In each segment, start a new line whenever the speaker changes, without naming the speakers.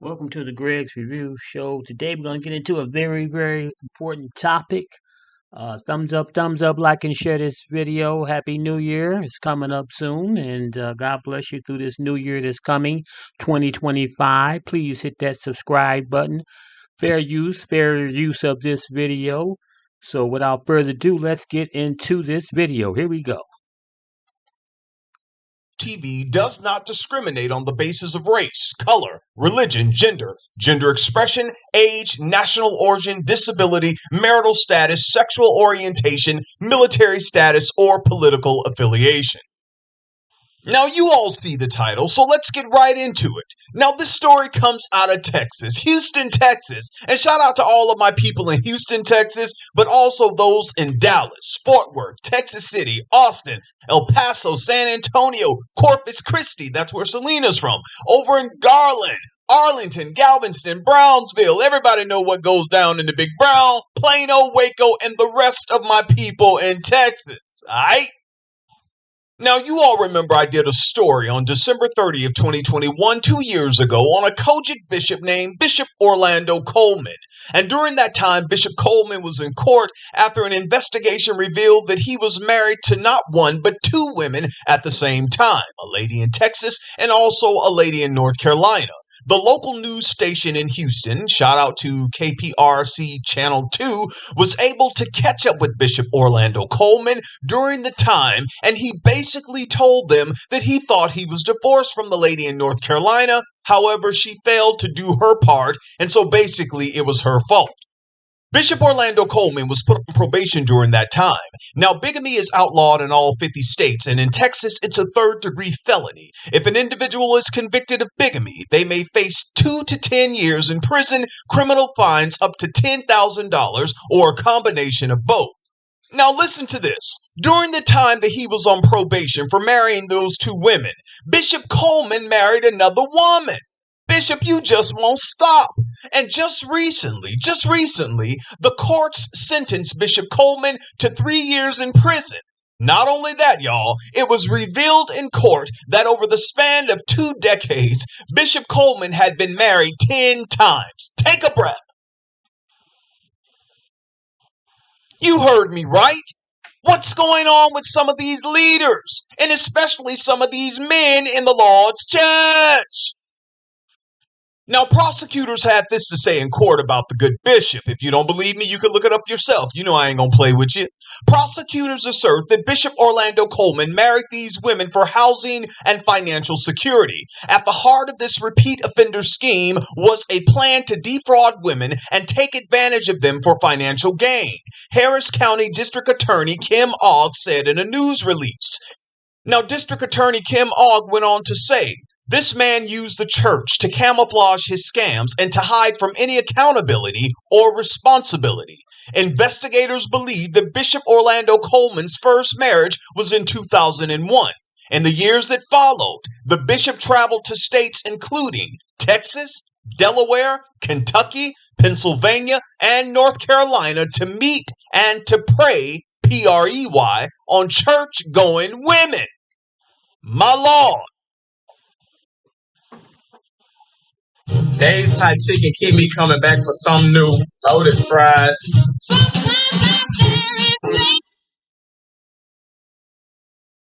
Welcome to the Greg's Review Show. Today we're going to get into a very, very important topic. Thumbs up, like and share this video. Happy New Year. It's coming up soon, and God bless you through this new year that's coming, 2025. Please hit that subscribe button. Fair use of this video. So without further ado, let's get into this video. Here we go.
TV does not discriminate on the basis of race, color, religion, gender expression, age, national origin, disability, marital status, sexual orientation, military status, or political affiliation. Now, you all see the title, so let's get right into it. Now, this story comes out of Texas, Houston, Texas. And shout out to all of my people in Houston, Texas, but also those in Dallas, Fort Worth, Texas City, Austin, El Paso, San Antonio, Corpus Christi, that's where Selena's from, over in Garland, Arlington, Galveston, Brownsville. Everybody know what goes down in the Big Brown, Plano, Waco, and the rest of my people in Texas, alright? Now, you all remember I did a story on December 30th, 2021, 2 years ago, on a Kojic bishop named Bishop Orlando Coleman. And during that time, Bishop Coleman was in court after an investigation revealed that he was married to not one, but two women at the same time, a lady in Texas and also a lady in North Carolina. The local news station in Houston, shout out to KPRC Channel 2, was able to catch up with Bishop Orlando Coleman during the time, and he basically told them that he thought he was divorced from the lady in North Carolina. However, she failed to do her part, and so basically it was her fault. Bishop Orlando Coleman was put on probation during that time. Now, bigamy is outlawed in all 50 states, and in Texas, it's a third-degree felony. If an individual is convicted of bigamy, they may face 2 to 10 years in prison, criminal fines up to $10,000, or a combination of both. Now, listen to this. During the time that he was on probation for marrying those two women, Bishop Coleman married another woman. Bishop, you just won't stop. And just recently, the courts sentenced Bishop Coleman to 3 years in prison. Not only that, y'all, it was revealed in court that over the span of 2 decades, Bishop Coleman had been married 10 times. Take a breath. You heard me right. What's going on with some of these leaders, and especially some of these men in the Lord's church? Now, prosecutors had this to say in court about the good bishop. If you don't believe me, you can look it up yourself. You know I ain't gonna play with you. Prosecutors assert that Bishop Orlando Coleman married these women for housing and financial security. At the heart of this repeat offender scheme was a plan to defraud women and take advantage of them for financial gain. Harris County District Attorney Kim Ogg said in a news release. Now, District Attorney Kim Ogg went on to say, this man used the church to camouflage his scams and to hide from any accountability or responsibility. Investigators believe that Bishop Orlando Coleman's first marriage was in 2001. In the years that followed, the bishop traveled to states including Texas, Delaware, Kentucky, Pennsylvania, and North Carolina to meet and to pray, P-R-E-Y, on church-going women. My Lord.
Dave's Hot Chicken keep me coming back for some new loaded fries.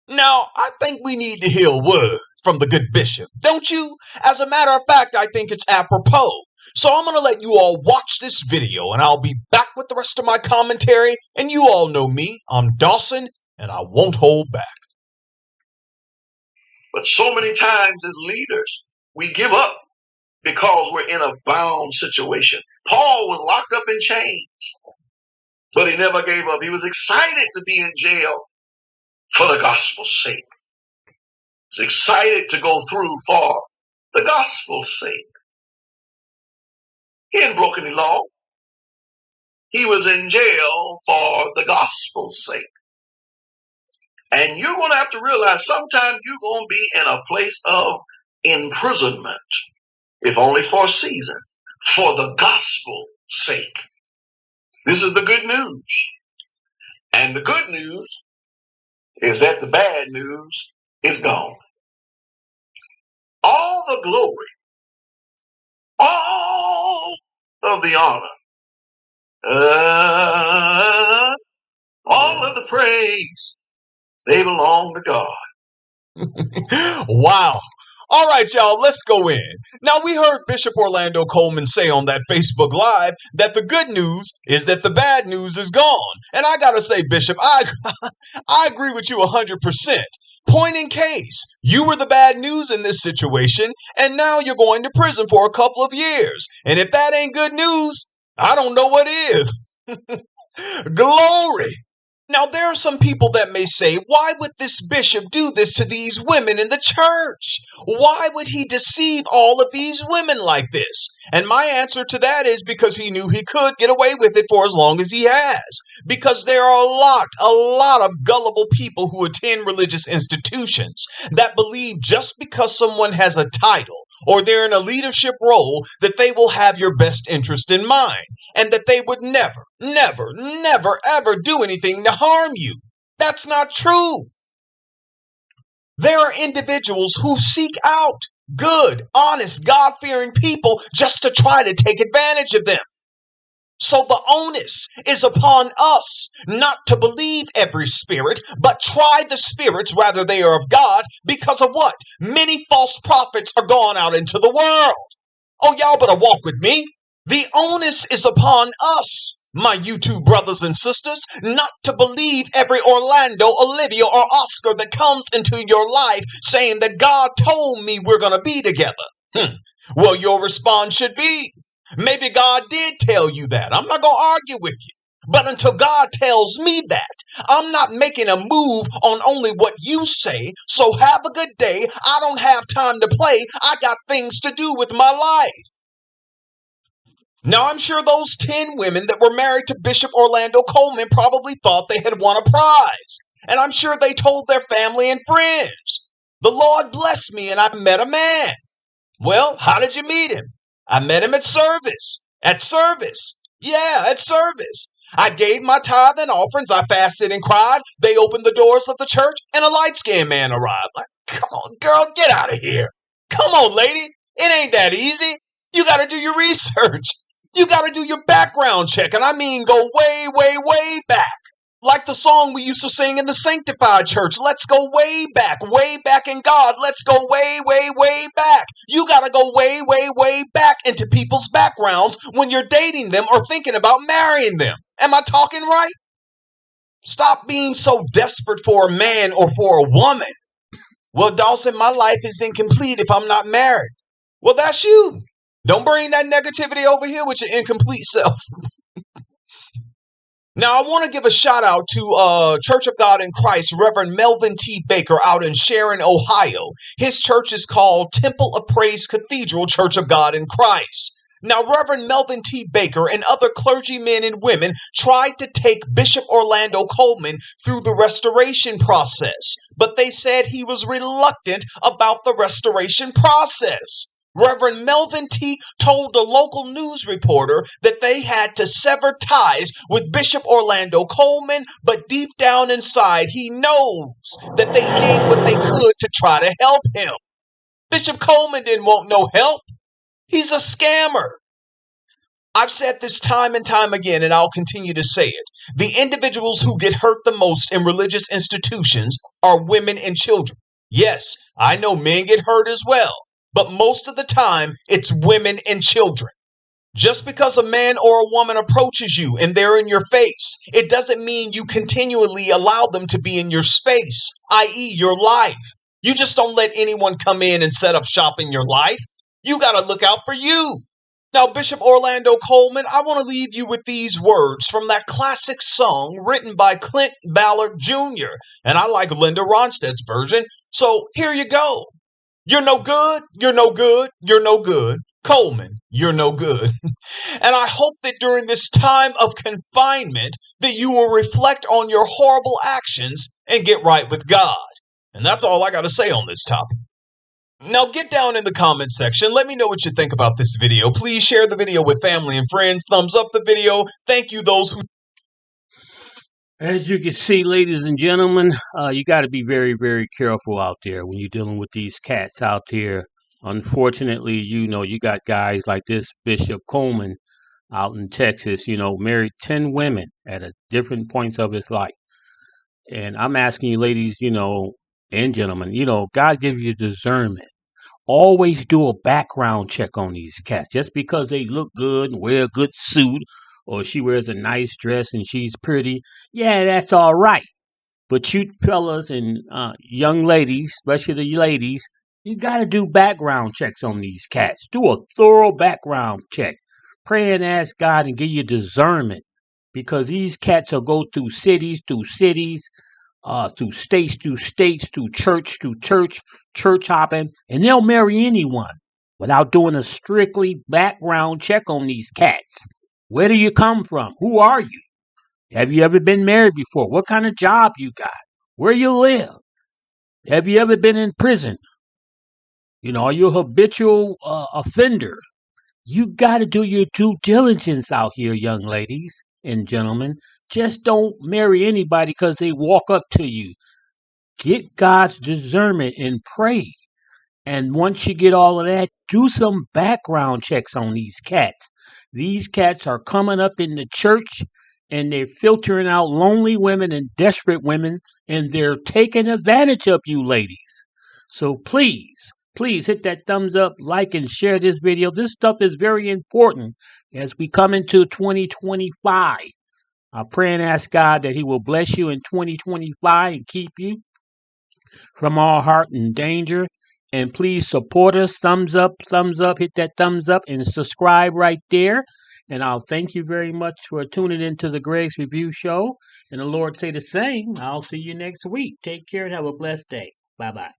Now, I think we need to hear a word from the good bishop, don't you? As a matter of fact, I think it's apropos. So I'm going to let you all watch this video, and I'll be back with the rest of my commentary. And you all know me. I'm Dawson, and I won't hold back.
But so many times as leaders, we give up because we're in a bound situation. Paul was locked up in chains, but he never gave up. He was excited to be in jail for the gospel's sake. He was excited to go through for the gospel's sake. He hadn't broken any law. He was in jail for the gospel's sake. And you're going to have to realize sometimes you're going to be in a place of imprisonment, if only for a season, for the gospel's sake. This is the good news. And the good news is that the bad news is gone. All the glory all of the honor, all of the praise, they belong to God.
Wow. All right, y'all, let's go in. Now, we heard Bishop Orlando Coleman say on that Facebook Live that the good news is that the bad news is gone. And I gotta say, Bishop, I agree with you 100%. Point in case, you were the bad news in this situation, and now you're going to prison for a couple of years. And if that ain't good news, I don't know what is. Glory. Now, there are some people that may say, why would this bishop do this to these women in the church? Why would he deceive all of these women like this? And my answer to that is because he knew he could get away with it for as long as he has. Because there are a lot of gullible people who attend religious institutions that believe just because someone has a title or they're in a leadership role that they will have your best interest in mind, and that they would never, ever do anything to harm you. That's not true. There are individuals who seek out good, honest, God-fearing people just to try to take advantage of them. So the onus is upon us not to believe every spirit, but try the spirits whether they are of God, because of what? Many false prophets are gone out into the world. Oh, y'all better walk with me. The onus is upon us, my YouTube brothers and sisters, not to believe every Orlando, Olivia, or Oscar that comes into your life saying that God told me we're going to be together. Well, your response should be, maybe God did tell you that. I'm not going to argue with you. But until God tells me that, I'm not making a move on only what you say. So have a good day. I don't have time to play. I got things to do with my life. Now, I'm sure those 10 women that were married to Bishop Orlando Coleman probably thought they had won a prize. And I'm sure they told their family and friends. The Lord blessed me and I met a man. Well, how did you meet him? I met him at service. At service. Yeah, at service. I gave my tithe and offerings. I fasted and cried. They opened the doors of the church and a light-skinned man arrived. Like, come on, girl, get out of here. Come on, lady. It ain't that easy. You got to do your research. You got to do your background check. And I mean, go way, way back. Like the song we used to sing in the Sanctified Church. Let's go way back in God. Let's go way back. You got to go way back into people's backgrounds when you're dating them or thinking about marrying them. Am I talking right? Stop being so desperate for a man or for a woman. Well, Dawson, my life is incomplete if I'm not married. Well, that's you. Don't bring that negativity over here with your incomplete self. Now, I want to give a shout out to Church of God in Christ, Reverend Melvin T. Baker out in Sharon, Ohio. His church is called Temple of Praise Cathedral Church of God in Christ. Now, Reverend Melvin T. Baker and other clergymen and women tried to take Bishop Orlando Coleman through the restoration process, but they said he was reluctant about the restoration process. Reverend Melvin T. told a local news reporter that they had to sever ties with Bishop Orlando Coleman, but deep down inside, he knows that they did what they could to try to help him. Bishop Coleman didn't want no help. He's a scammer. I've said this time and time again, and I'll continue to say it. The individuals who get hurt the most in religious institutions are women and children. Yes, I know men get hurt as well. But most of the time, it's women and children. Just because a man or a woman approaches you and they're in your face, it doesn't mean you continually allow them to be in your space, i.e. your life. You just don't let anyone come in and set up shop in your life. You got to look out for you. Now, Bishop Orlando Coleman, I want to leave you with these words from that classic song written by Clint Ballard Jr. And I like Linda Ronstadt's version, so here you go. You're no good, you're no good, you're no good. Coleman, you're no good. And I hope that during this time of confinement that you will reflect on your horrible actions and get right with God. And that's all I got to say on this topic. Now get down in the comments section. Let me know what you think about this video. Please share the video with family and friends. Thumbs up the video. Thank you those who...
As you can see, ladies and gentlemen, you got to be very careful out there when you're dealing with these cats out there Unfortunately, you got guys like this Bishop Coleman out in Texas, married 10 women at a different points of his life. And I'm asking you, ladies, and gentlemen, God gives you discernment. Always do a background check on these cats. Just because they look good and wear a good suit, or she wears a nice dress and she's pretty, yeah, that's all right. But you fellas and young ladies, especially the ladies, you got to do background checks on these cats. Do a thorough background check. Pray and ask God and give you discernment, because these cats will go through cities, through states, through church hopping, and they'll marry anyone without doing a strictly background check on these cats. Where do you come from? Who are you? Have you ever been married before? What kind of job you got? Where you live? Have you ever been in prison? Are you a habitual offender? You got to do your due diligence out here, young ladies and gentlemen. Just don't marry anybody because they walk up to you. Get God's discernment and pray. And once you get all of that, do some background checks on these cats. These cats are coming up in the church and they're filtering out lonely women and desperate women, and they're taking advantage of you ladies. So please hit that thumbs up, like, and share this video. This stuff is very important as we come into 2025. I pray and ask God that He will bless you in 2025 and keep you from all heart and danger. And please support us. Thumbs up, hit that thumbs up and subscribe right there. And I'll thank you very much for tuning into the Greg's Review Show. And the Lord say the same. I'll see you next week. Take care and have a blessed day. Bye bye.